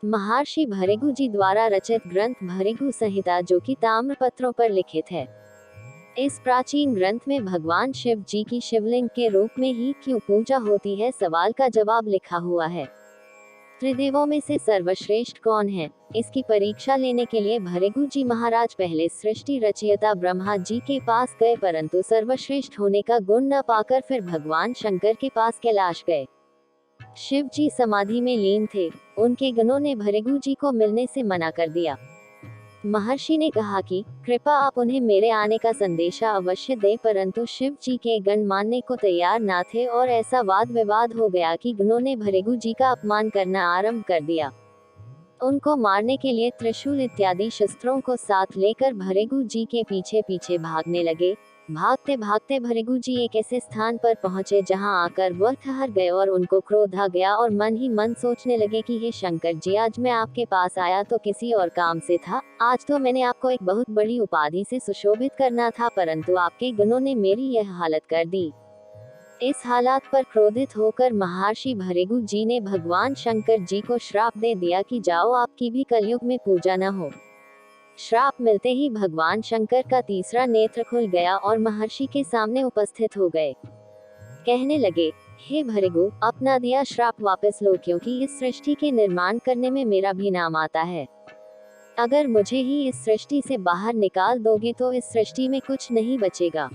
महर्षि भृगु जी द्वारा रचित ग्रंथ भृगु संहिता, जो कि ताम्र पत्रों पर लिखित है। इस प्राचीन ग्रंथ में भगवान शिव जी की शिवलिंग के रूप में ही क्यों पूजा होती है, सवाल का जवाब लिखा हुआ है। त्रिदेवों में से सर्वश्रेष्ठ कौन है, इसकी परीक्षा लेने के लिए भृगु जी महाराज पहले सृष्टि रचयिता ब्रह्मा जी के पास गए, परंतु सर्वश्रेष्ठ होने का गुण न पाकर फिर भगवान शंकर के पास कैलाश गए। शिव जी समाधि में लीन थे। उनके गणों ने भृगु जी को मिलने से मना कर दिया। महर्षि ने कहा कि कृपा आप उन्हें मेरे आने का संदेशा अवश्य दें, परंतु शिव जी के गण मानने को तैयार ना थे और ऐसा वाद विवाद हो गया कि गणों ने भृगु जी का अपमान करना आरंभ कर दिया। उनको मारने के लिए त्रिशूल इत्यादि शस्त्रों को साथ लेकर भृगु जी के पीछे पीछे भागने लगे। भागते भागते भृगु जी एक ऐसे स्थान पर पहुंचे जहां आकर वह ठहर गए और उनको क्रोध आ गया और मन ही मन सोचने लगे कि हे शंकर जी, आज मैं आपके पास आया तो किसी और काम से था। आज तो मैंने आपको एक बहुत बड़ी उपाधि से सुशोभित करना था, परंतु आपके गणों ने मेरी यह हालत कर दी। इस हालात पर क्रोधित होकर महर्षि भृगु जी ने भगवान शंकर जी को श्राप दे दिया कि जाओ, आपकी भी कलयुग में पूजा न हो। श्राप मिलते ही भगवान शंकर का तीसरा नेत्र खुल गया और महर्षि के सामने उपस्थित हो गए। कहने लगे, हे भृगु, अपना दिया श्राप वापस लो, क्योंकि इस सृष्टि के निर्माण करने में मेरा भी नाम आता है। अगर मुझे ही इस सृष्टि से बाहर निकाल दोगे तो इस सृष्टि में कुछ नहीं बचेगा।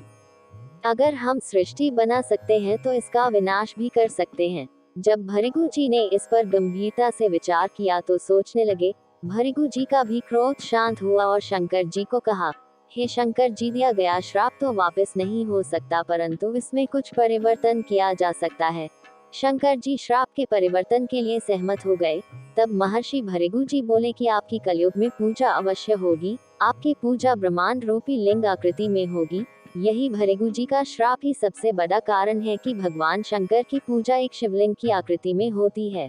अगर हम सृष्टि बना सकते हैं तो इसका विनाश भी कर सकते हैं। जब भृगु जी ने इस पर गंभीरता से विचार किया तो सोचने लगे। भृगु जी का भी क्रोध शांत हुआ और शंकर जी को कहा, हे शंकर जी, दिया गया श्राप तो वापस नहीं हो सकता, परंतु इसमें कुछ परिवर्तन किया जा सकता है। शंकर जी श्राप के परिवर्तन के लिए सहमत हो गए। तब महर्षि भृगु जी बोले कि आपकी कलयुग में पूजा अवश्य होगी। आपकी पूजा ब्रह्मांड रूपी लिंग आकृति में होगी। यही भृगु जी का श्राप ही सबसे बड़ा कारण है कि भगवान शंकर की पूजा एक शिवलिंग की आकृति में होती है।